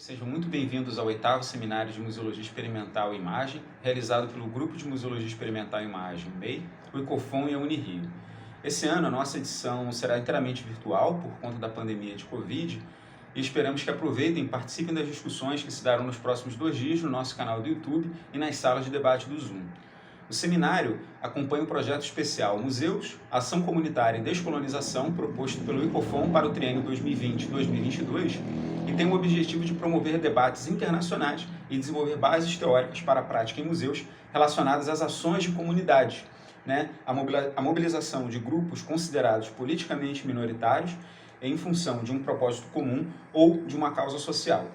Sejam muito bem-vindos ao 8º Seminário de Museologia Experimental e Imagem, realizado pelo Grupo de Museologia Experimental e Imagem, MEI, o ICOFON e a Unirio. Esse ano, a nossa edição será inteiramente virtual, por conta da pandemia de Covid, e esperamos que aproveitem e participem das discussões que se darão nos próximos 2 dias no nosso canal do YouTube e nas salas de debate do Zoom. O seminário acompanha o projeto especial Museus, Ação Comunitária e Descolonização, proposto pelo ICOFON para o triênio 2020-2022, e tem o objetivo de promover debates internacionais e desenvolver bases teóricas para a prática em museus relacionadas às ações de comunidades, a mobilização de grupos considerados politicamente minoritários em função de um propósito comum ou de uma causa social.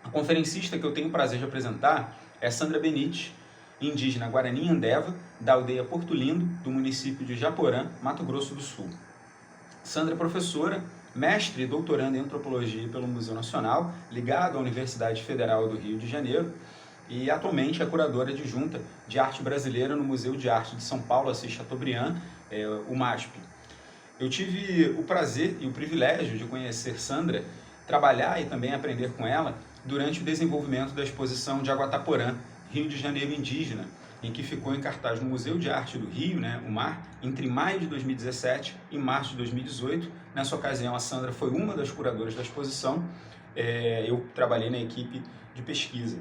A conferencista que eu tenho o prazer de apresentar é Sandra Benites, indígena Guarani-Andeva, da aldeia Porto Lindo, do município de Japorã, Mato Grosso do Sul. Sandra é professora, mestre e doutoranda em antropologia pelo Museu Nacional, ligado à Universidade Federal do Rio de Janeiro, e atualmente é curadora adjunta de arte brasileira no Museu de Arte de São Paulo, Assis Chateaubriand, o MASP. Eu tive o prazer e o privilégio de conhecer Sandra, trabalhar e também aprender com ela durante o desenvolvimento da exposição de Jaguataporã, Rio de Janeiro Indígena, em que ficou em cartaz no Museu de Arte do Rio, o MAR, entre maio de 2017 e março de 2018. Nessa ocasião, a Sandra foi uma das curadoras da exposição, eu trabalhei na equipe de pesquisa.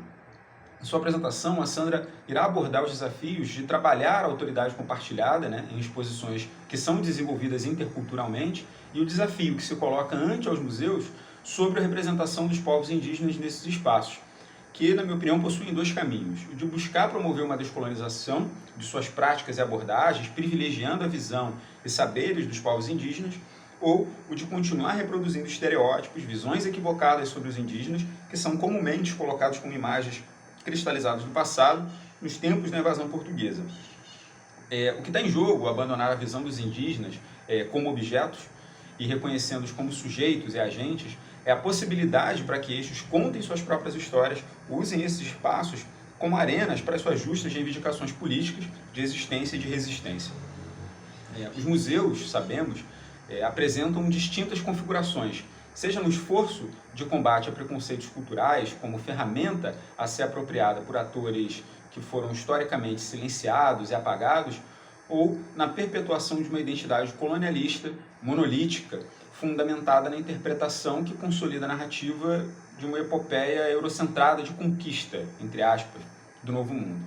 Em sua apresentação, a Sandra irá abordar os desafios de trabalhar a autoridade compartilhada em exposições que são desenvolvidas interculturalmente e o desafio que se coloca ante aos museus sobre a representação dos povos indígenas nesses espaços, que, na minha opinião, possuem 2 caminhos: o de buscar promover uma descolonização de suas práticas e abordagens, privilegiando a visão e saberes dos povos indígenas, ou o de continuar reproduzindo estereótipos, visões equivocadas sobre os indígenas, que são comumente colocados como imagens cristalizadas do passado, nos tempos da invasão portuguesa. O que está em jogo, abandonar a visão dos indígenas como objetos e reconhecendo-os como sujeitos e agentes, é a possibilidade para que estes contem suas próprias histórias, usem esses espaços como arenas para suas justas reivindicações políticas de existência e de resistência. Os museus, sabemos, apresentam distintas configurações, seja no esforço de combate a preconceitos culturais, como ferramenta a ser apropriada por atores que foram historicamente silenciados e apagados, ou na perpetuação de uma identidade colonialista, monolítica, fundamentada na interpretação que consolida a narrativa de uma epopeia eurocentrada de conquista, entre aspas, do Novo Mundo.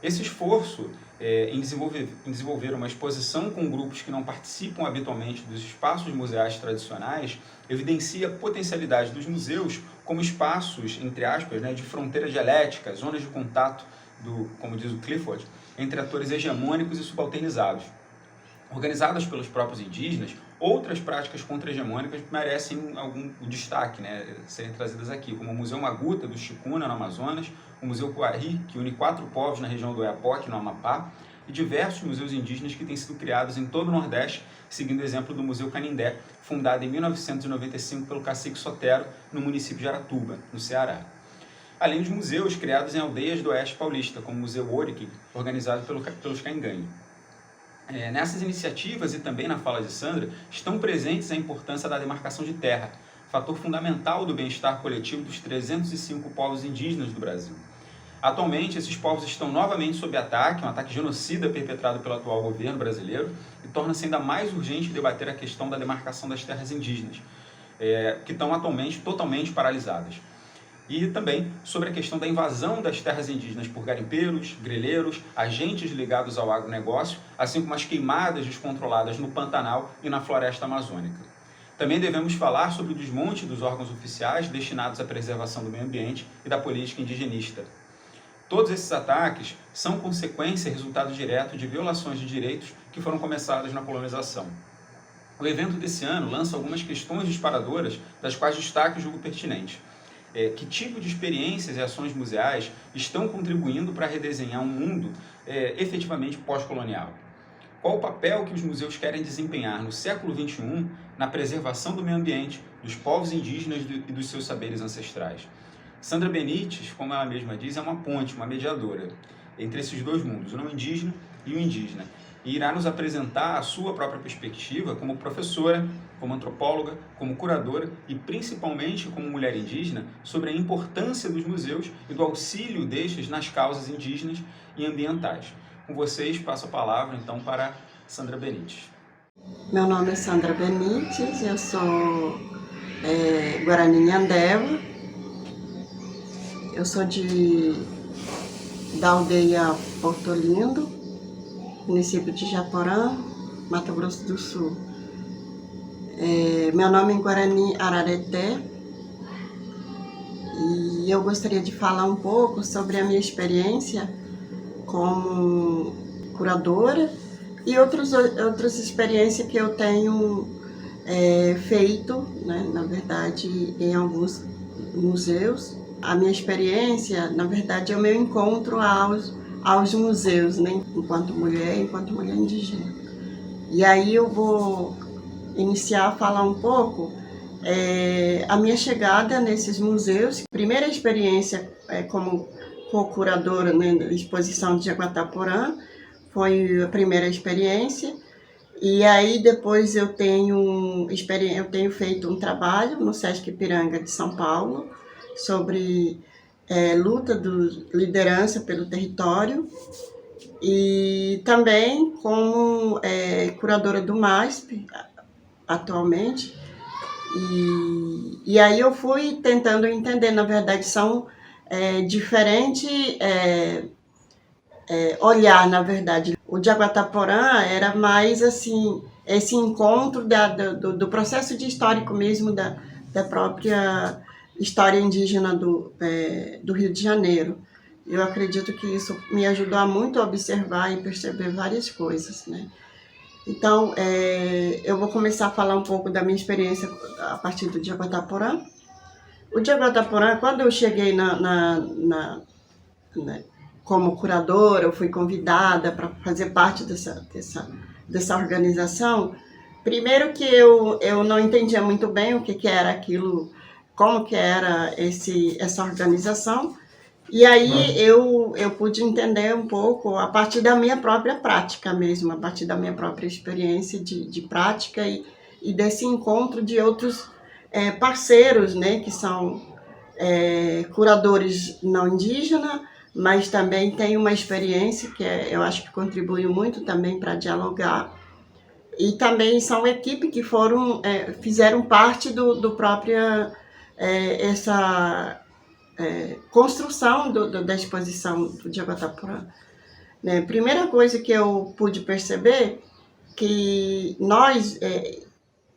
Esse esforço em desenvolver uma exposição com grupos que não participam habitualmente dos espaços museais tradicionais evidencia a potencialidade dos museus como espaços, entre aspas, de fronteira dialética, zonas de contato, como diz o Clifford, entre atores hegemônicos e subalternizados. Organizadas pelos próprios indígenas, outras práticas contra-hegemônicas merecem algum destaque, serem trazidas aqui, como o Museu Maguta, do Chicuna, no Amazonas, o Museu Coari, que une 4 povos na região do Oiapoque, no Amapá, e diversos museus indígenas que têm sido criados em todo o Nordeste, seguindo o exemplo do Museu Canindé, fundado em 1995 pelo cacique Sotero, no município de Aratuba, no Ceará. Além dos museus criados em aldeias do Oeste Paulista, como o Museu Orique, organizado pelos Caingangue. Nessas iniciativas e também na fala de Sandra, estão presentes a importância da demarcação de terra, fator fundamental do bem-estar coletivo dos 305 povos indígenas do Brasil. Atualmente, esses povos estão novamente sob ataque, um ataque genocida perpetrado pelo atual governo brasileiro, e torna-se ainda mais urgente debater a questão da demarcação das terras indígenas, que estão atualmente totalmente paralisadas. E também sobre a questão da invasão das terras indígenas por garimpeiros, grileiros, agentes ligados ao agronegócio, assim como as queimadas descontroladas no Pantanal e na floresta amazônica. Também devemos falar sobre o desmonte dos órgãos oficiais destinados à preservação do meio ambiente e da política indigenista. Todos esses ataques são consequência e resultado direto de violações de direitos que foram começadas na colonização. O evento desse ano lança algumas questões disparadoras, das quais destaque o julgo pertinente. Que tipo de experiências e ações museais estão contribuindo para redesenhar um mundo efetivamente pós-colonial? Qual o papel que os museus querem desempenhar no século XXI na preservação do meio ambiente, dos povos indígenas e dos seus saberes ancestrais? Sandra Benites, como ela mesma diz, é uma ponte, uma mediadora entre esses 2 mundos, o não indígena e o indígena. e irá nos apresentar a sua própria perspectiva como professora, como antropóloga, como curadora e principalmente como mulher indígena sobre a importância dos museus e do auxílio destes nas causas indígenas e ambientais. Com vocês, passo a palavra então para Sandra Benites. Meu nome é Sandra Benites, eu sou Guarani Nhandeva, eu sou da aldeia Porto Lindo, município de Japorã, Mato Grosso do Sul. Meu nome em Guarani Arareté, e eu gostaria de falar um pouco sobre a minha experiência como curadora e outras experiências que eu tenho feito, né, na verdade, em alguns museus. A minha experiência, na verdade, é o meu encontro aos museus, né, enquanto mulher indígena. E aí eu vou iniciar a falar um pouco a minha chegada nesses museus. Primeira experiência como co-curadora, né, da exposição de Jaguataporã, foi a primeira experiência. E aí depois eu tenho feito um trabalho no Sesc Ipiranga de São Paulo sobre luta liderança pelo território, e também como curadora do MASP atualmente. E aí eu fui tentando entender, na verdade são diferentes olhar, na verdade. O Jaguataporã era mais assim, esse encontro do processo de histórico mesmo, da própria história indígena do Rio de Janeiro. Eu acredito que isso me ajudou muito a observar e perceber várias coisas, né? Então, eu vou começar a falar um pouco da minha experiência a partir do Jaguataporã. O Jaguataporã, quando eu cheguei como curadora, eu fui convidada para fazer parte dessa organização. Primeiro que eu não entendia muito bem o que era aquilo, como que era essa organização. E aí eu pude entender um pouco a partir da minha própria prática mesmo, a partir da minha própria experiência de prática e desse encontro de outros parceiros, né, que são curadores não indígenas, mas também tem uma experiência que eu acho que contribuiu muito também para dialogar. E também são equipes que fizeram parte do própria essa construção da exposição do Jaguataporã. Né? Primeira coisa que eu pude perceber, que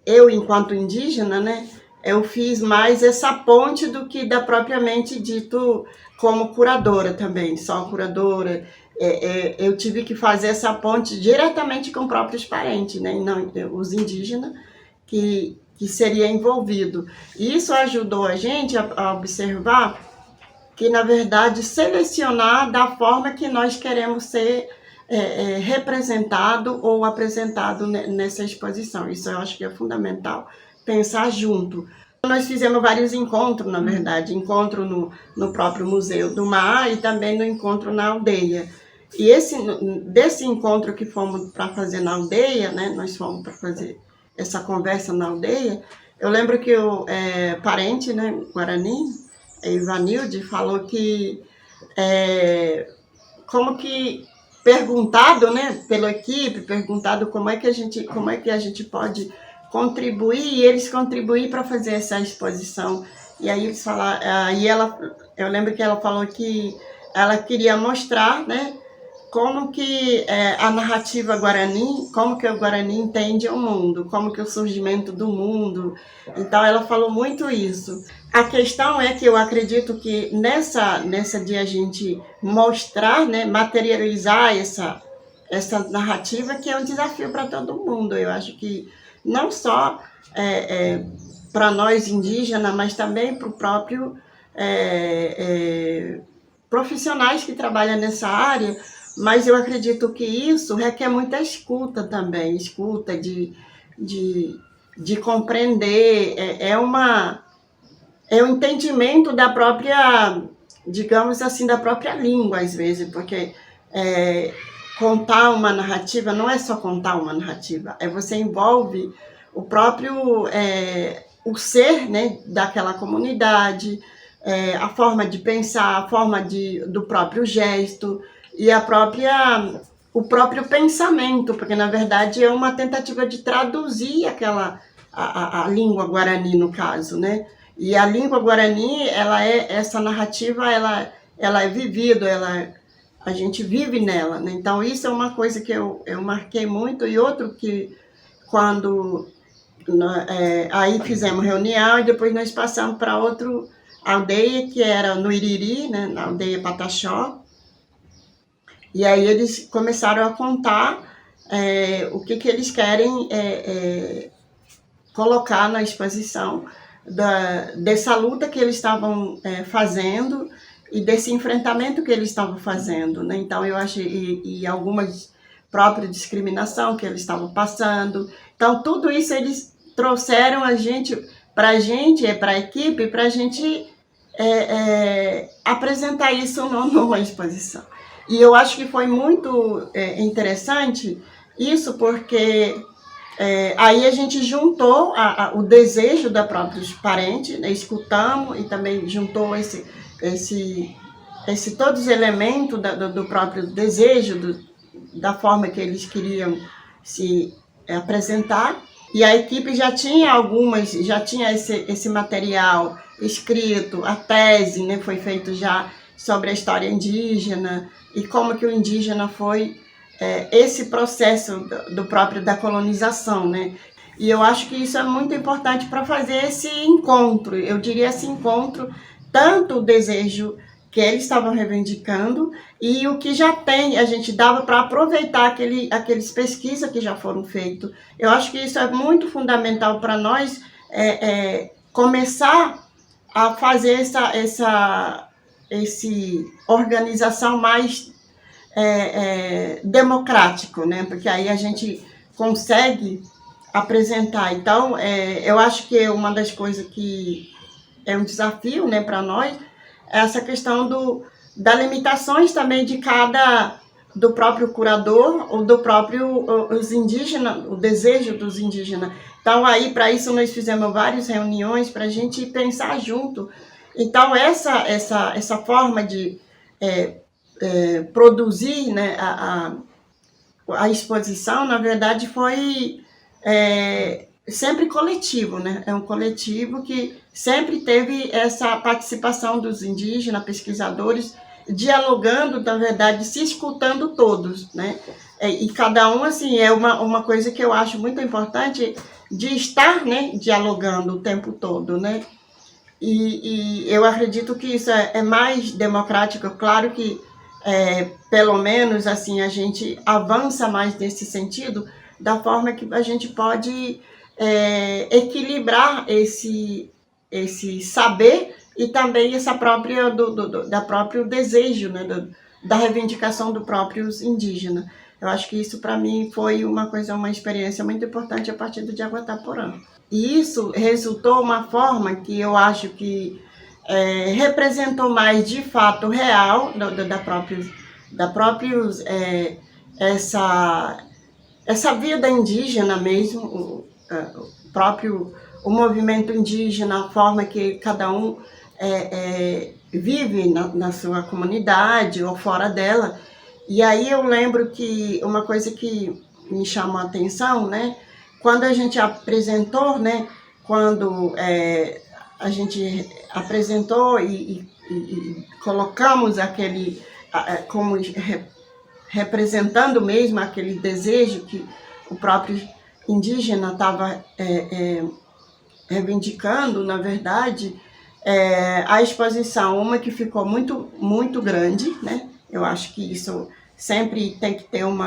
eu enquanto indígena, né, eu fiz mais essa ponte do que propriamente dito como curadora também, só curadora. Eu tive que fazer essa ponte diretamente com próprios parentes, né, e não os indígenas que seria envolvido. E isso ajudou a gente a observar que, na verdade, selecionar da forma que nós queremos ser representado ou apresentado nessa exposição. Isso eu acho que é fundamental, pensar junto. Nós fizemos vários encontros, na verdade, encontro no próprio Museu do Mar e também no encontro na aldeia. E desse encontro que fomos para fazer na aldeia, né, nós fomos para fazer essa conversa na aldeia, eu lembro que o parente, né, Guarani, Ivanilde, falou que como que perguntado, né, pela equipe, perguntado como é que a gente pode contribuir, e eles contribuir para fazer essa exposição. E aí eles falaram, eu lembro que ela falou que ela queria mostrar, né, como que a narrativa Guarani, como que o Guarani entende o mundo, como que o surgimento do mundo. Então ela falou muito isso. A questão é que eu acredito que nessa de a gente mostrar, né, materializar essa narrativa, que é um desafio para todo mundo. Eu acho que não só para nós indígenas, mas também para o próprio profissionais que trabalham nessa área. Mas eu acredito que isso requer muita escuta também, escuta de compreender, é um entendimento da própria, digamos assim, da própria língua, às vezes, porque contar uma narrativa não é só contar uma narrativa, você envolve o próprio, o ser, né, daquela comunidade, a forma de pensar, a forma do próprio gesto e o próprio pensamento, porque na verdade é uma tentativa de traduzir a língua guarani, no caso, né? E a língua guarani, essa narrativa, ela é vivida, a gente vive nela, né? Então isso é uma coisa que eu marquei muito. E outro que quando aí fizemos reunião e depois nós passamos para outra aldeia que era no Iriri, né? Na aldeia Pataxó. E aí eles começaram a contar o que eles querem colocar na exposição dessa luta que eles estavam fazendo e desse enfrentamento que eles estavam fazendo, né? Então eu acho, e algumas próprias discriminação que eles estavam passando. Então tudo isso eles trouxeram para a equipe, para a gente apresentar isso numa exposição. E eu acho que foi muito interessante isso, porque aí a gente juntou o desejo da próprios parentes, né? Escutamos e também juntou todos os elementos do próprio desejo, da forma que eles queriam se apresentar. E a equipe já tinha esse material escrito, a tese, né, foi feito já sobre a história indígena e como que o indígena foi esse processo da colonização, né? E eu acho que isso é muito importante para fazer esse encontro, eu diria esse encontro, tanto o desejo que eles estavam reivindicando e o que já tem, a gente dava para aproveitar aqueles pesquisas que já foram feitas. Eu acho que isso é muito fundamental para nós começar a fazer essa organização mais democrático, né? Porque aí a gente consegue apresentar. Então, eu acho que uma das coisas que é um desafio, né, para nós é essa questão das limitações também do próprio curador ou do próprio os indígenas, o desejo dos indígenas. Então, aí, para isso, nós fizemos várias reuniões para a gente pensar junto. Então, essa forma de produzir, né, a exposição, na verdade, foi sempre coletivo, né? É um coletivo que sempre teve essa participação dos indígenas, pesquisadores, dialogando, na verdade, se escutando todos, né? E cada um, assim, é uma coisa que eu acho muito importante de estar, né, dialogando o tempo todo, né? E eu acredito que isso é mais democrático. Claro que, pelo menos, assim, a gente avança mais nesse sentido, da forma que a gente pode equilibrar esse saber e também essa própria da próprio desejo, né, da reivindicação do próprios indígenas. Eu acho que isso para mim foi uma experiência muito importante a partir do Jaguatá-Porã. E isso resultou uma forma que eu acho que representou mais de fato real essa vida indígena mesmo, o movimento indígena, a forma que cada um vive na sua comunidade ou fora dela. E aí eu lembro que uma coisa que me chamou a atenção, né, quando a gente apresentou, né, a gente apresentou e colocamos como representando mesmo aquele desejo que o próprio indígena estava reivindicando, na verdade, a exposição, uma que ficou muito, muito grande, né? Eu acho que isso sempre tem que ter um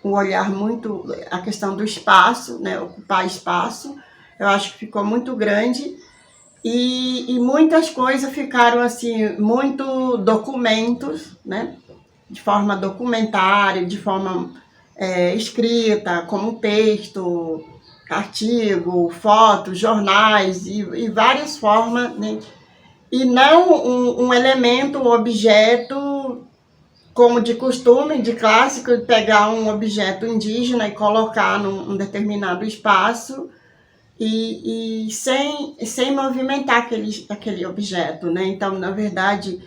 olhar muito, a questão do espaço, né? Ocupar espaço, eu acho que ficou muito grande e muitas coisas ficaram assim, muito documentos, né? De forma documentária, de forma escrita, como texto, artigo, fotos, jornais e várias formas, né? E não um elemento, um objeto como de costume, de clássico, pegar um objeto indígena e colocar num determinado espaço e sem movimentar aquele objeto, né? Então, na verdade,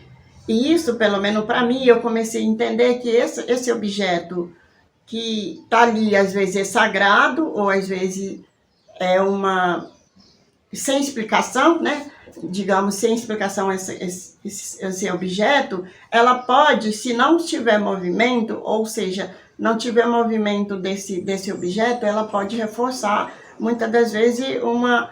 isso, pelo menos para mim, eu comecei a entender que esse objeto que está ali, às vezes é sagrado, ou às vezes é sem explicação, né? Digamos, sem explicação esse objeto, ela pode, se não tiver movimento, ou seja, não tiver movimento desse objeto, ela pode reforçar, muitas das vezes, uma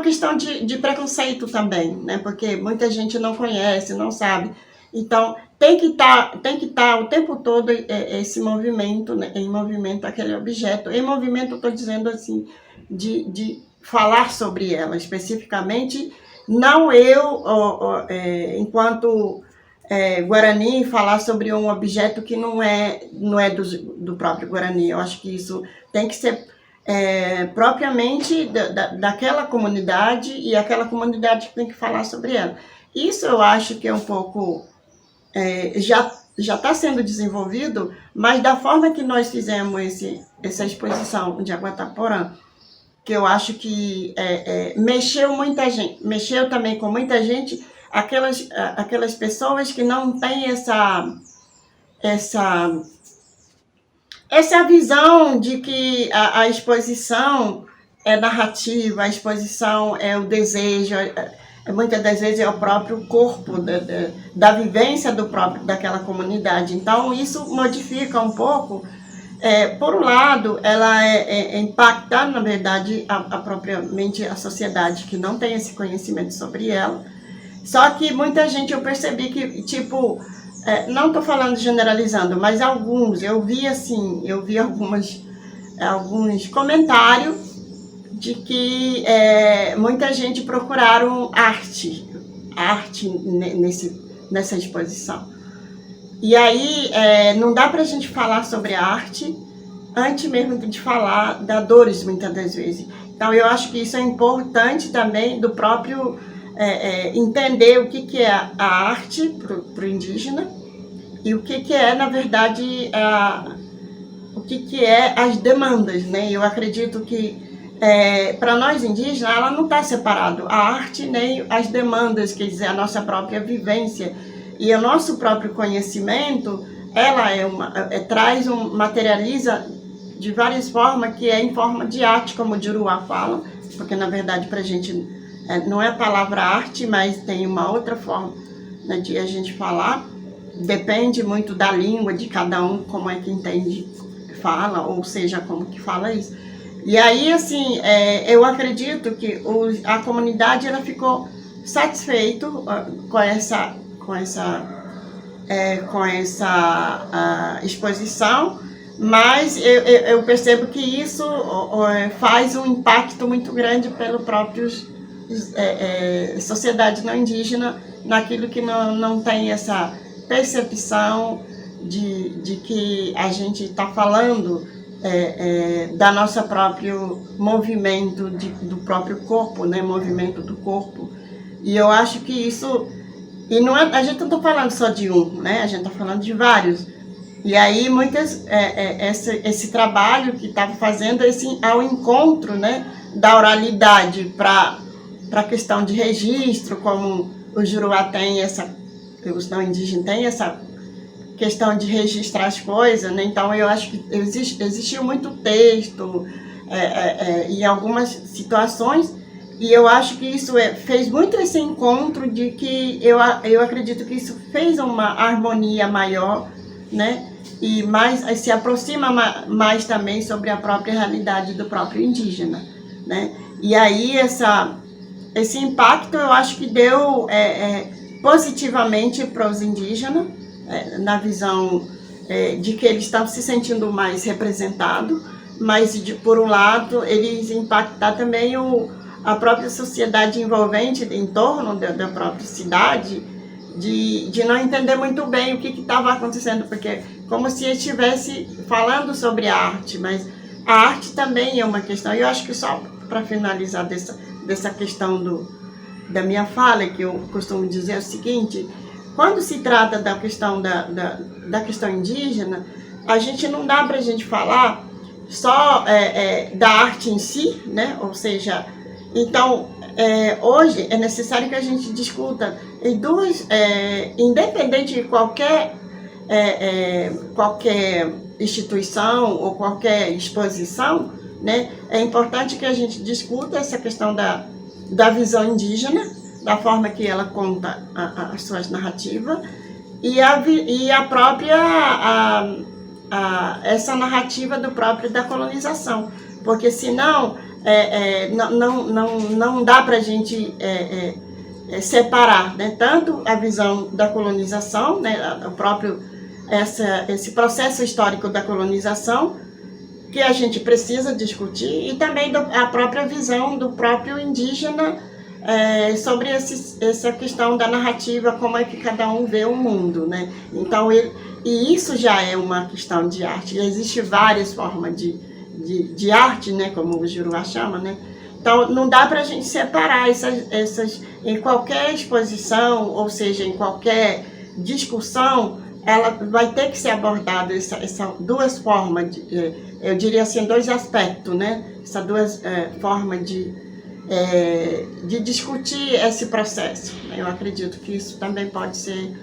questão de preconceito também, né? Porque muita gente não conhece, não sabe. Então, tem que estar o tempo todo esse movimento, né? Em movimento aquele objeto. Em movimento, estou dizendo assim, de falar sobre ela especificamente, não eu, enquanto Guarani, falar sobre um objeto que não é do próprio Guarani. Eu acho que isso tem que ser propriamente daquela comunidade, e aquela comunidade tem que falar sobre ela. Isso eu acho que é um pouco... já está sendo desenvolvido, mas da forma que nós fizemos essa exposição de Aguataporã, que eu acho que mexeu também com muita gente, aquelas pessoas que não têm essa visão de que a exposição é narrativa, a exposição é o desejo, muitas das vezes é o próprio corpo da vivência daquela comunidade. Então, isso modifica um pouco. Por um lado, ela impacta, na verdade, propriamente a sociedade, que não tem esse conhecimento sobre ela. Só que muita gente, eu percebi que, tipo, não estou falando generalizando, mas eu vi alguns comentários de que muita gente procuraram arte nessa exposição. E aí, não dá para a gente falar sobre a arte antes mesmo de falar da dores, muitas das vezes. Então, eu acho que isso é importante também, do próprio entender o que é a arte para o indígena e o que é, na verdade, o que é as demandas, né? Eu acredito que, para nós indígenas, ela não está separada. A arte nem as demandas, quer dizer, a nossa própria vivência e o nosso próprio conhecimento, ela materializa de várias formas, que é em forma de arte, como o Juruá fala, porque, na verdade, para a gente não é a palavra arte, mas tem uma outra forma, né, de a gente falar. Depende muito da língua de cada um, como é que entende, fala, ou seja, como que fala isso. E aí, assim, eu acredito que a comunidade ela ficou satisfeita com essa exposição, mas eu percebo que isso faz um impacto muito grande pelo próprio sociedade não indígena, naquilo que não tem essa percepção de que a gente está falando da nossa próprio movimento do próprio corpo, né? Movimento do corpo. E eu acho que isso... E a gente não está falando só de um, né? A gente está falando de vários. E aí, esse trabalho que estava fazendo ao encontro, né, da oralidade para a questão de registro, como o Juruá tem os não indígenas têm essa questão de registrar as coisas, né? Então, eu acho que existiu muito texto em algumas situações. E eu acho que isso fez muito esse encontro de que eu acredito que isso fez uma harmonia maior, né? E se aproxima mais também sobre a própria realidade do próprio indígena, né? E aí esse impacto eu acho que deu positivamente para os indígenas, na visão de que eles estão se sentindo mais representados, mas por um lado eles impactar também a própria sociedade envolvente em torno da própria cidade, de não entender muito bem o que estava acontecendo, porque como se estivesse falando sobre a arte, mas a arte também é uma questão. E eu acho que só para finalizar dessa questão da minha fala, que eu costumo dizer o seguinte, quando se trata da questão da questão indígena, a gente não dá para a gente falar só da arte em si, né? Ou seja, então hoje é necessário que a gente discuta em duas, independente de qualquer instituição ou qualquer exposição, né? É importante que a gente discuta essa questão da visão indígena, da forma que ela conta as suas narrativas, e a própria essa narrativa da colonização, porque senão não dá para a gente separar, né, tanto a visão da colonização, né, o próprio esse processo histórico da colonização, que a gente precisa discutir, e também a própria visão do próprio indígena sobre essa questão da narrativa, como é que cada um vê o mundo, né? Então, e isso já é uma questão de arte. Existem várias formas de arte, né, como o Juruá chama, né? Então, não dá para a gente separar essas em qualquer exposição, ou seja, em qualquer discussão, ela vai ter que ser abordada essas duas formas, eu diria assim, dois aspectos, né? Essas duas formas de discutir esse processo. Eu acredito que isso também pode ser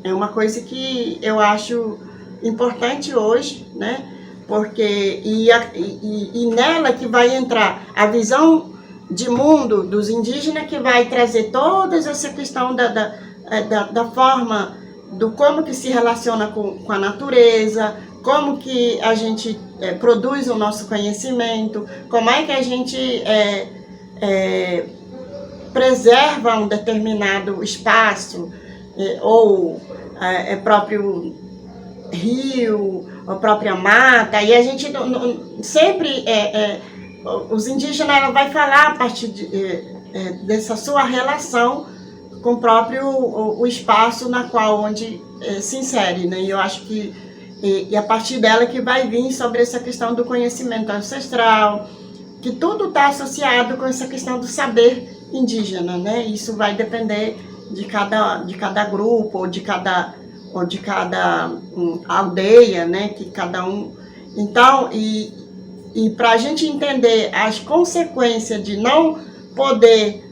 uma coisa que eu acho importante hoje, né? Porque e nela que vai entrar a visão de mundo dos indígenas, que vai trazer toda essa questão da forma, do como que se relaciona com a natureza, como que a gente produz o nosso conhecimento, como é que a gente preserva um determinado espaço, ou próprio rio, a própria mata, e a gente sempre, os indígenas, ela vai falar a partir dessa sua relação com o próprio o espaço na qual onde se insere, né? E eu acho que e a partir dela que vai vir sobre essa questão do conhecimento ancestral, que tudo está associado com essa questão do saber indígena, né? Isso vai depender de cada grupo ou de cada aldeia, né? Que cada um. Então, e para a gente entender as consequências de não poder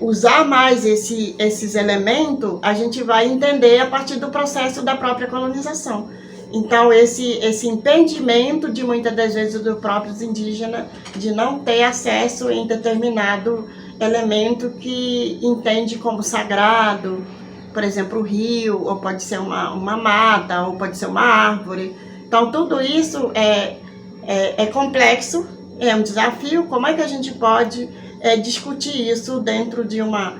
usar mais esses elementos, a gente vai entender a partir do processo da própria colonização. Então, esse impedimento de muitas das vezes dos próprios indígenas de não ter acesso em determinado elemento que entende como sagrado, por exemplo, o rio, ou pode ser uma mata, ou pode ser uma árvore. Então, tudo isso é complexo, é um desafio. Como é que a gente pode discutir isso dentro de uma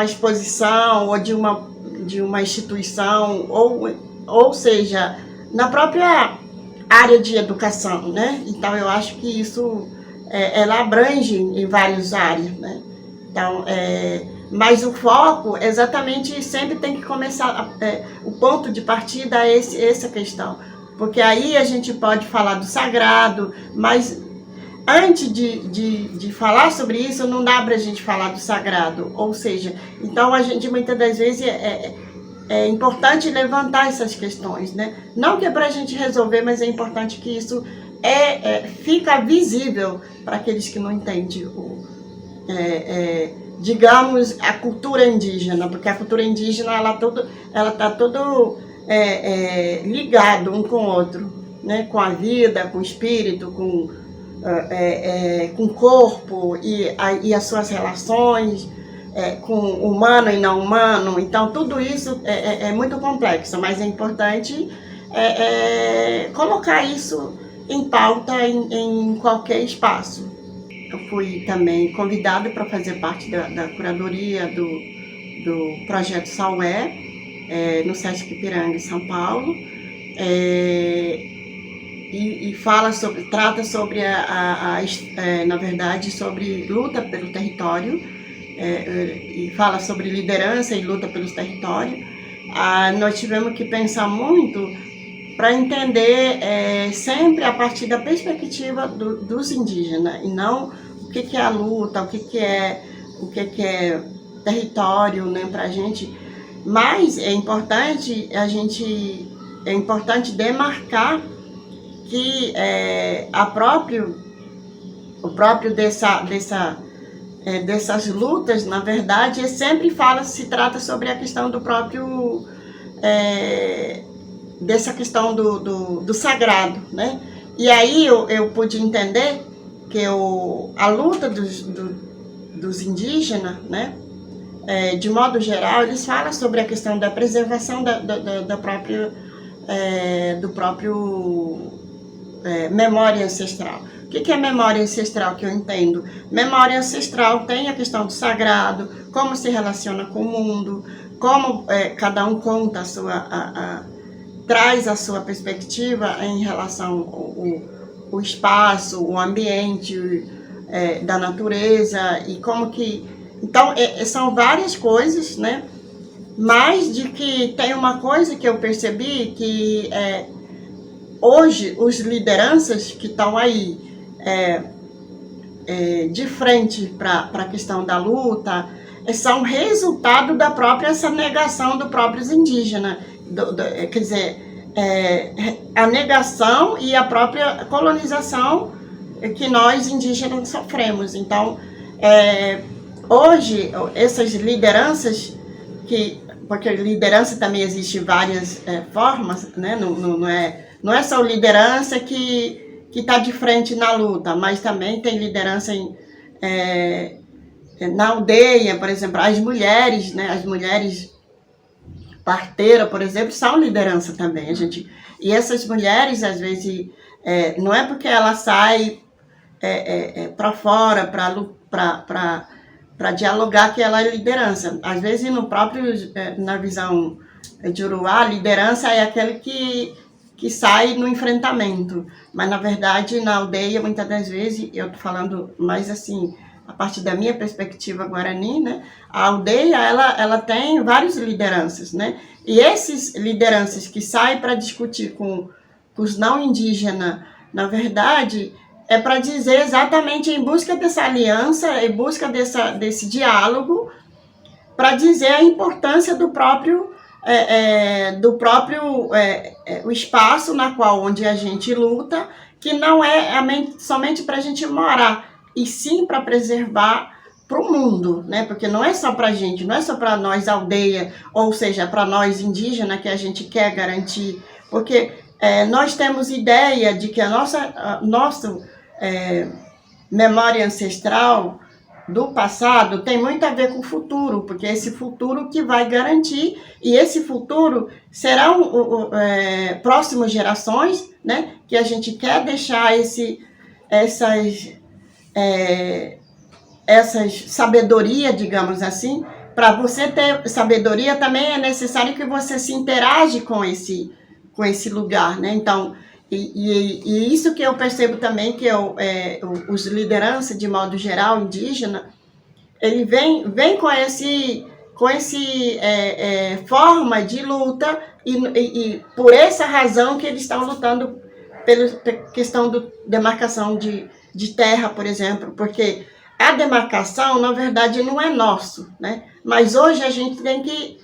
exposição ou de uma instituição, ou seja, na própria área de educação, né? Então, eu acho que isso ela abrange em várias áreas, né? Então, mas o foco exatamente sempre tem que começar, o ponto de partida é essa questão, porque aí a gente pode falar do sagrado, mas antes de falar sobre isso, não dá para a gente falar do sagrado, ou seja, então a gente muitas das vezes é importante levantar essas questões, né? Não que é para a gente resolver, mas é importante que isso fica visível para aqueles que não entendem digamos, a cultura indígena, porque a cultura indígena ela está todo ligado um com o outro, né? Com a vida, com o espírito, com o corpo e as suas relações com humano e não humano. Então, tudo isso é muito complexo, mas é importante colocar isso em pauta em qualquer espaço. Eu fui também convidada para fazer parte da curadoria do projeto Saué, no Sesc Ipiranga, em São Paulo, e trata sobre, na verdade, sobre luta pelo território, e fala sobre liderança e luta pelos territórios. Nós tivemos que pensar muito para entender sempre a partir da perspectiva dos indígenas, e não o que é a luta, o que é o que é território, né, para a gente, mas é importante demarcar que o próprio dessas lutas, na verdade, sempre se trata sobre a questão do próprio, dessa questão do sagrado, né? E aí eu pude entender que a luta dos indígenas, né? De modo geral, eles falam sobre a questão da preservação do próprio memória ancestral. O que é memória ancestral que eu entendo? Memória ancestral tem a questão do sagrado, como se relaciona com o mundo, como cada um conta traz a sua perspectiva em relação ao espaço, o ambiente da natureza e como que... Então, são várias coisas, né? Mas de que tem uma coisa que eu percebi que hoje os lideranças que estão aí de frente para a questão da luta são resultado da própria essa negação dos próprios indígenas, quer dizer, a negação e a própria colonização que nós indígenas sofremos. Então, hoje, essas lideranças, porque liderança também existe várias formas, né? Não é só liderança que está de frente na luta, mas também tem liderança na aldeia, por exemplo, as mulheres, né? As mulheres parteiras, por exemplo, são liderança também. E essas mulheres, às vezes, não é porque ela sai para fora, para dialogar que ela é liderança. Às vezes, na visão de Uruá, a liderança é aquele que sai no enfrentamento. Mas, na verdade, na aldeia, muitas das vezes, eu estou falando mais assim, a partir da minha perspectiva guarani, né? A aldeia, ela tem várias lideranças, né? E essas lideranças que saem para discutir com os não indígenas, na verdade, é para dizer exatamente em busca dessa aliança, em busca desse diálogo, para dizer a importância do próprio o espaço onde a gente luta, que não é somente para a gente morar, e sim para preservar para o mundo, né? Porque não é só para a gente, não é só para nós aldeia, ou seja, para nós indígenas que a gente quer garantir, porque nós temos ideia de que a nossa memória ancestral do passado tem muito a ver com o futuro, porque é esse futuro que vai garantir, e esse futuro serão próximas gerações, né, que a gente quer deixar essas sabedoria, digamos assim. Para você ter sabedoria, também é necessário que você se interage com esse lugar, né? Então, e isso que eu percebo também, que os lideranças, de modo geral, indígena, ele vem com esse forma de luta, e por essa razão que eles estão lutando pela questão da demarcação de terra, por exemplo, porque a demarcação, na verdade, não é nosso, né? Mas hoje a gente tem que...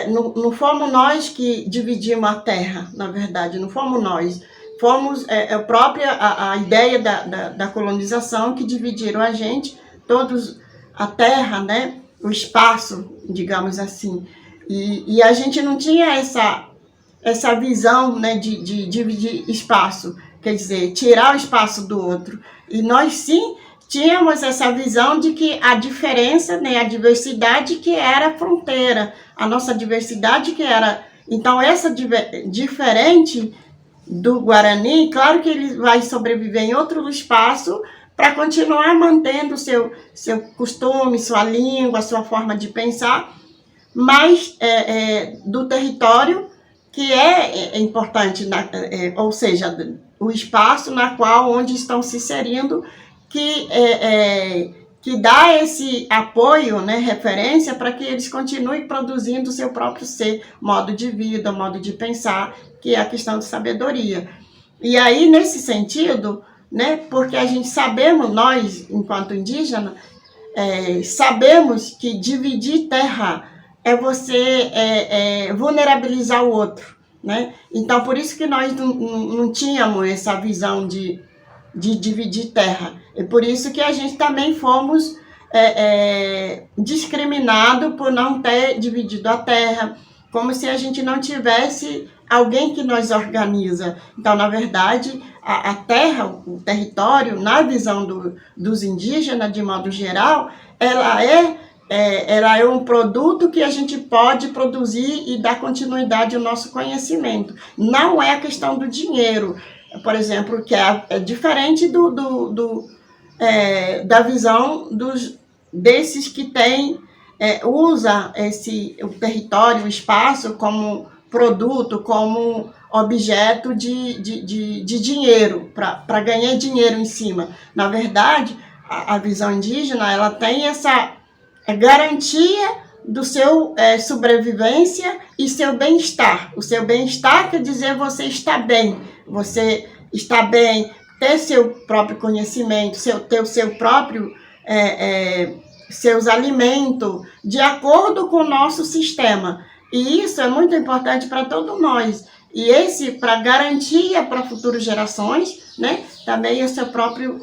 não fomos nós que dividimos a terra, na verdade, não fomos nós. Fomos a ideia da colonização que dividiram a gente, todos a terra, né? O espaço, digamos assim. E a gente não tinha essa visão, né, de dividir espaço, quer dizer, tirar o espaço do outro. E nós, sim, tínhamos essa visão de que a diferença, né, a diversidade que era a fronteira, a nossa diversidade que era... Então, essa diferente do Guarani, claro que ele vai sobreviver em outro espaço para continuar mantendo seu costume, sua língua, sua forma de pensar, mas do território que é importante, ou seja, o espaço onde estão se inserindo, que dá esse apoio, né, referência, para que eles continuem produzindo o seu próprio ser, modo de vida, modo de pensar, que é a questão de sabedoria. E aí, nesse sentido, né, porque a gente sabemos, nós, enquanto indígenas, sabemos que dividir terra é você vulnerabilizar o outro, né? Então, por isso que nós não tínhamos essa visão de dividir terra. É por isso que a gente também fomos discriminados por não ter dividido a terra, como se a gente não tivesse alguém que nos organiza. Então, na verdade, a terra, o território, na visão dos indígenas, de modo geral, ela é um produto que a gente pode produzir e dar continuidade ao nosso conhecimento. Não é a questão do dinheiro, por exemplo, que é diferente da visão desses que usa o território, o espaço como produto, como objeto de dinheiro, para ganhar dinheiro em cima. Na verdade, a visão indígena, ela tem essa garantia do seu sobrevivência e seu bem-estar. O seu bem-estar quer dizer você está bem, ter seu próprio conhecimento, ter o seu próprio seus alimentos de acordo com o nosso sistema. E isso é muito importante para todos nós. E para garantia para futuras gerações, né, também é o seu próprio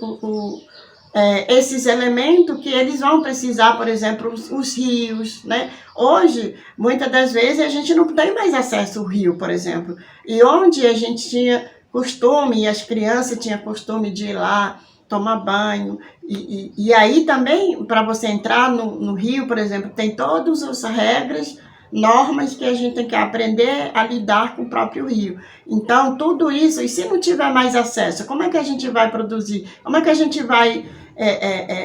esses elementos que eles vão precisar, por exemplo, os rios, né? Hoje, muitas das vezes, a gente não tem mais acesso ao rio, por exemplo. E onde a gente tinha costume, e as crianças tinham costume de ir lá tomar banho. E aí também, para você entrar no rio, por exemplo, tem todas as regras, normas que a gente tem que aprender a lidar com o próprio rio. Então, tudo isso, e se não tiver mais acesso, como é que a gente vai produzir? Como é que a gente vai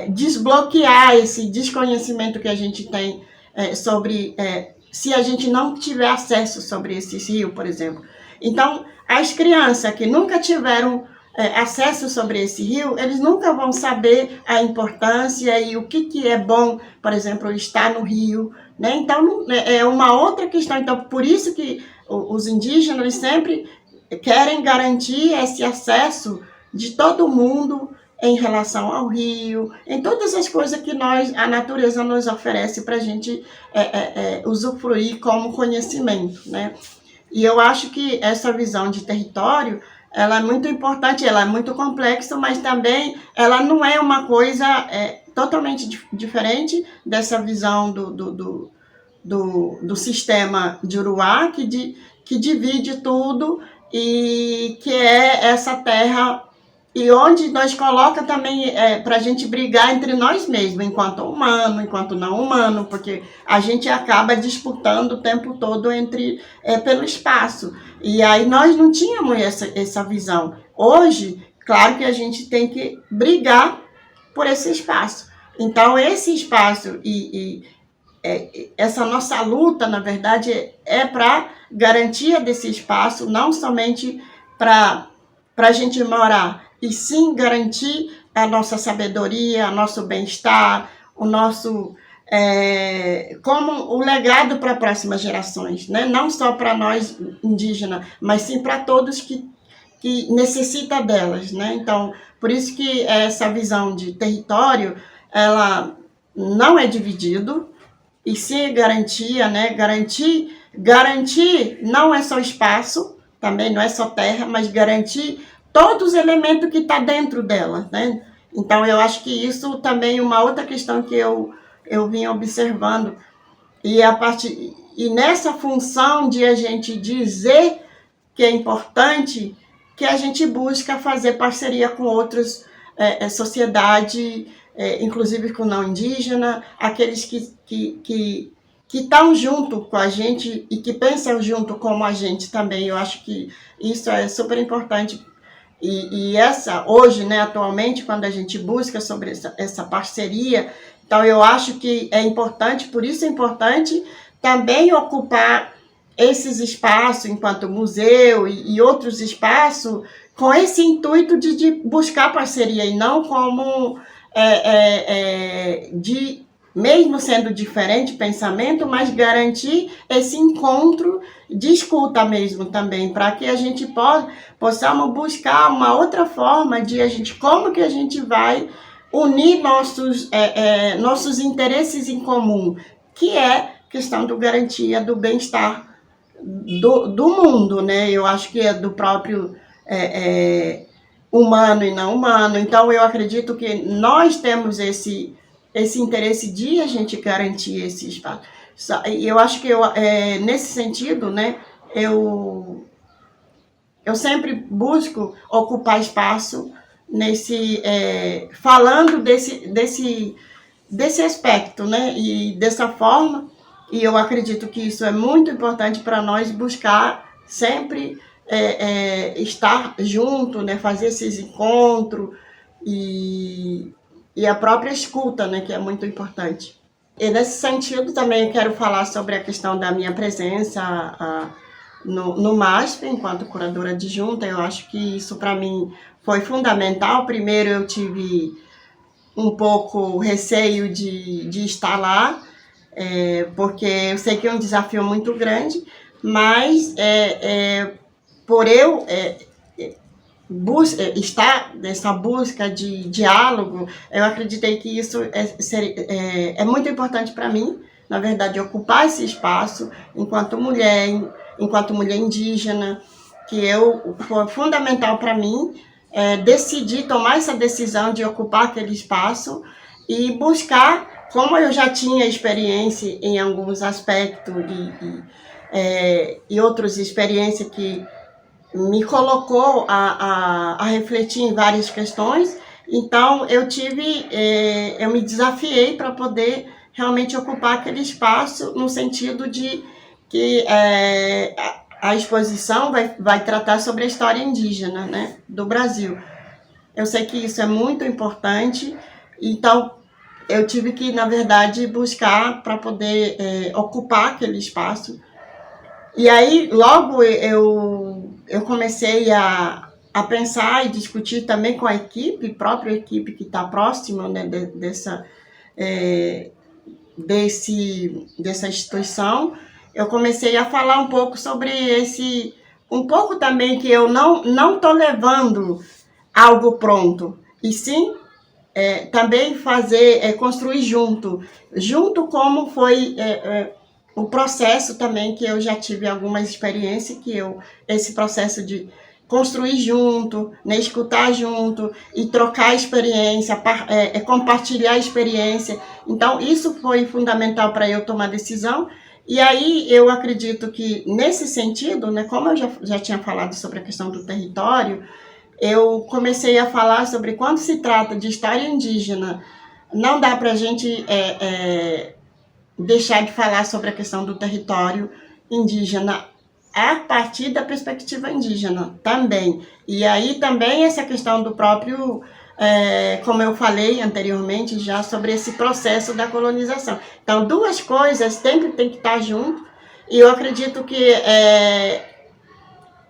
desbloquear esse desconhecimento que a gente tem se a gente não tiver acesso sobre esses rios, por exemplo? Então, as crianças que nunca tiveram acesso sobre esse rio, eles nunca vão saber a importância e o que é bom, por exemplo, estar no rio, né? Então, é uma outra questão. Então, por isso que os indígenas sempre querem garantir esse acesso de todo mundo em relação ao rio, em todas as coisas que a natureza nos oferece para a gente usufruir como conhecimento, né? E eu acho que essa visão de território, ela é muito importante, ela é muito complexa, mas também ela não é uma coisa totalmente diferente dessa visão do sistema de Uruá, que divide tudo e que é essa terra, e onde nós coloca também para a gente brigar entre nós mesmos, enquanto humano, enquanto não humano, porque a gente acaba disputando o tempo todo pelo espaço. E aí nós não tínhamos essa visão. Hoje, claro que a gente tem que brigar por esse espaço. Então, esse espaço essa nossa luta, na verdade, é para garantia desse espaço, não somente para a gente morar, e sim garantir a nossa sabedoria, o nosso bem-estar, o nosso como o legado para as próximas gerações, né? Não só para nós indígenas, mas sim para todos que necessitam delas, né? Então, por isso que essa visão de território, ela não é dividido, e sim garantia, né? Garantir não é só espaço, também não é só terra, mas garantir todos os elementos que estão dentro dela, né? Então, eu acho que isso também é uma outra questão que eu vim observando. E nessa função de a gente dizer que é importante, que a gente busca fazer parceria com outras sociedades, inclusive com não indígena, aqueles que estão junto com a gente e que pensam junto como a gente também. Eu acho que isso é super importante. E hoje, né, atualmente, quando a gente busca sobre essa parceria, então eu acho que é importante, por isso é importante também ocupar esses espaços enquanto museu e outros espaços com esse intuito de buscar parceria e não como mesmo sendo diferente pensamento, mas garantir esse encontro de escuta mesmo também, para que a gente possamos buscar uma outra forma de como que a gente vai unir nossos interesses em comum, que é a questão da garantia do bem-estar do mundo, né? Eu acho que é do próprio humano e não humano. Então, eu acredito que nós temos esse interesse de a gente garantir esse espaço. E eu acho que nesse sentido, né, eu sempre busco ocupar espaço falando desse aspecto, né, e dessa forma. E eu acredito que isso é muito importante para nós buscar sempre estar junto, né, fazer esses encontros e a própria escuta, né, que é muito importante. E nesse sentido também eu quero falar sobre a questão da minha presença no MASP, enquanto curadora adjunta. Eu acho que isso para mim foi fundamental. Primeiro eu tive um pouco receio de estar lá, porque eu sei que é um desafio muito grande, mas por eu estar nessa busca de diálogo, eu acreditei que isso é muito importante para mim, na verdade, ocupar esse espaço enquanto mulher indígena, foi fundamental para mim decidir, tomar essa decisão de ocupar aquele espaço e buscar, como eu já tinha experiência em alguns aspectos e outras experiências que me colocou a refletir em várias questões. Então, eu me desafiei para poder realmente ocupar aquele espaço, no sentido de que a exposição vai tratar sobre a história indígena, né, do Brasil. Eu sei que isso é muito importante, então eu tive que, na verdade, buscar para poder ocupar aquele espaço. E aí, logo eu comecei a pensar e discutir também com a própria equipe que está próxima, né, dessa instituição. Eu comecei a falar um pouco sobre um pouco também que eu não estou levando algo pronto, e sim também construir junto como foi o processo também, que eu já tive algumas experiências, esse processo de construir junto, né, escutar junto e trocar experiência, compartilhar a experiência. Então, isso foi fundamental para eu tomar decisão. E aí, eu acredito que, nesse sentido, né, como eu já tinha falado sobre a questão do território, eu comecei a falar sobre quando se trata de história indígena, não dá para a gente deixar de falar sobre a questão do território indígena a partir da perspectiva indígena também. E aí também essa questão do próprio, como eu falei anteriormente já, sobre esse processo da colonização. Então, duas coisas sempre tem que estar junto, e eu acredito que...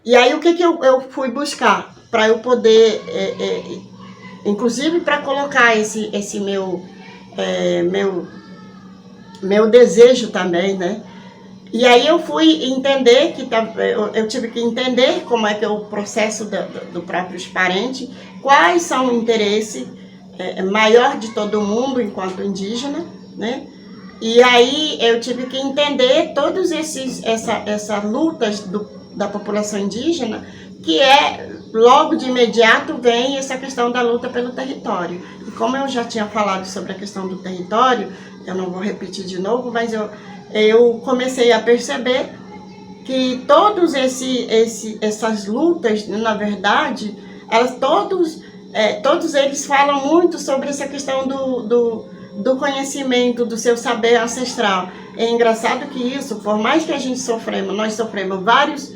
E aí o que eu fui buscar para eu poder, inclusive para colocar esse meu desejo também, né? E aí eu fui entender eu tive que entender como é que é o processo do próprios parentes, quais são o interesse maior de todo mundo enquanto indígena, né? E aí eu tive que entender todos essas lutas da população indígena, que logo de imediato vem essa questão da luta pelo território. E como eu já tinha falado sobre a questão do território, eu não vou repetir de novo, mas eu comecei a perceber que todas essas lutas, na verdade, todos eles falam muito sobre essa questão do conhecimento, do seu saber ancestral. É engraçado que isso, por mais que a gente nós sofremos vários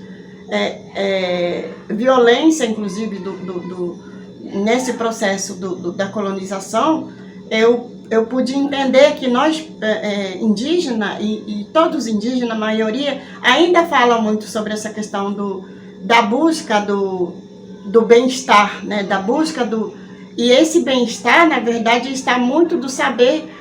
violência, inclusive, nesse processo da colonização, eu pude entender que nós, indígenas, e todos indígenas, a maioria, ainda falam muito sobre essa questão da busca do bem-estar, né? Da busca e esse bem-estar, na verdade, está muito do saber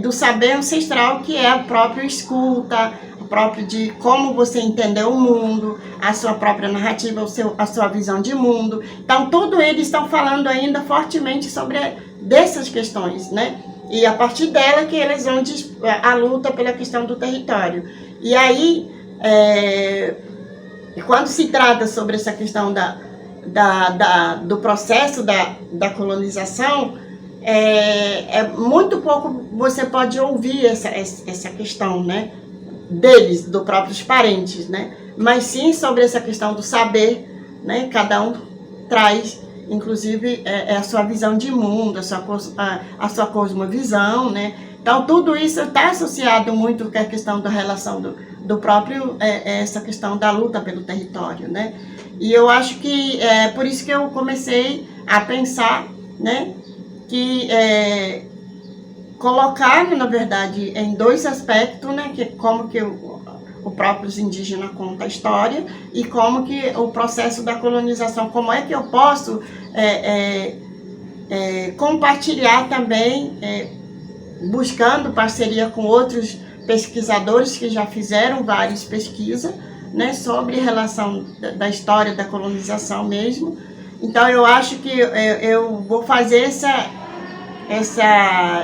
do saber ancestral, que é a própria escuta, o próprio de como você entendeu o mundo, a sua própria narrativa, a sua visão de mundo. Então, tudo eles estão falando ainda fortemente sobre dessas questões, né? E a partir dela que eles vão a luta pela questão do território. E aí, quando se trata sobre essa questão do processo da colonização, muito pouco você pode ouvir essa questão, né, deles, dos próprios parentes, né, mas sim sobre essa questão do saber, né, cada um traz, inclusive, a sua visão de mundo, a sua cosmovisão, né, então tudo isso está associado muito com a questão da relação do próprio, essa questão da luta pelo território, né, e eu acho que é por isso que eu comecei a pensar, né, que colocar, na verdade, em dois aspectos, né, que como que o próprio indígena conta a história e como que o processo da colonização, como é que eu posso compartilhar também, buscando parceria com outros pesquisadores que já fizeram várias pesquisas, né, sobre relação da história da colonização mesmo. Então, eu acho que eu vou fazer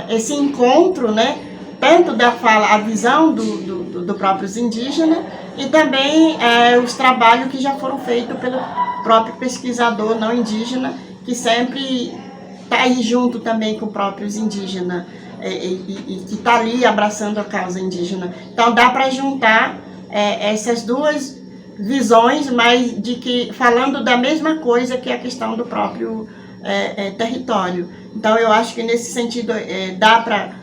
esse encontro, né, tanto da fala, a visão do próprios indígenas e também os trabalhos que já foram feitos pelo próprio pesquisador não indígena, que sempre está aí junto também com os próprios indígenas e que está ali abraçando a causa indígena. Então, dá para juntar essas duas visões, mas falando da mesma coisa, que é a questão do próprio território. Então, eu acho que nesse sentido dá para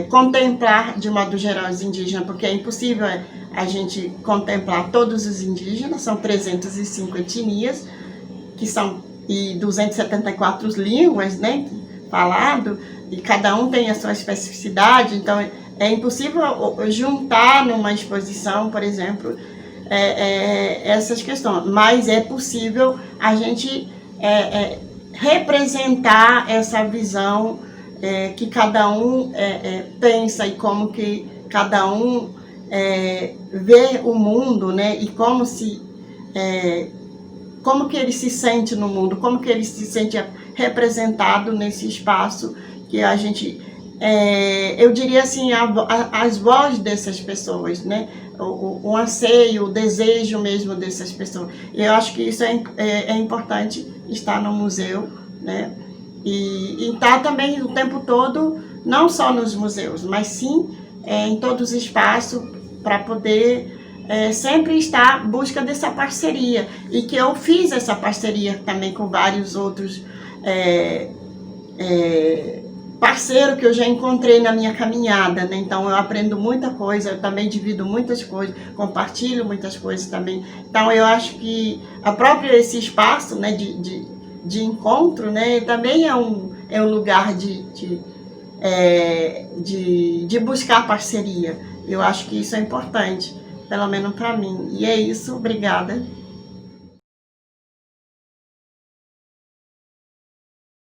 contemplar de modo geral os indígenas, porque é impossível a gente contemplar todos os indígenas, são 305 etnias, que são e 274 línguas, né, falado, e cada um tem a sua especificidade, então é impossível juntar numa exposição, por exemplo, essas questões, mas é possível a gente representar essa visão que cada um pensa e como que cada um vê o mundo, né, e como que ele se sente no mundo, como que ele se sente representado nesse espaço que a gente, eu diria assim, as vozes dessas pessoas, né? O anseio, o desejo mesmo dessas pessoas. Eu acho que isso é importante estar no museu, né? E estar também o tempo todo, não só nos museus, mas sim em todos os espaços, para poder sempre estar em busca dessa parceria. E que eu fiz essa parceria também com vários outros parceiro que eu já encontrei na minha caminhada, né? Então eu aprendo muita coisa, eu também divido muitas coisas, compartilho muitas coisas também. Então eu acho que esse espaço, né, de encontro, né, também é um lugar de buscar parceria. Eu acho que isso é importante, pelo menos para mim. E é isso, obrigada.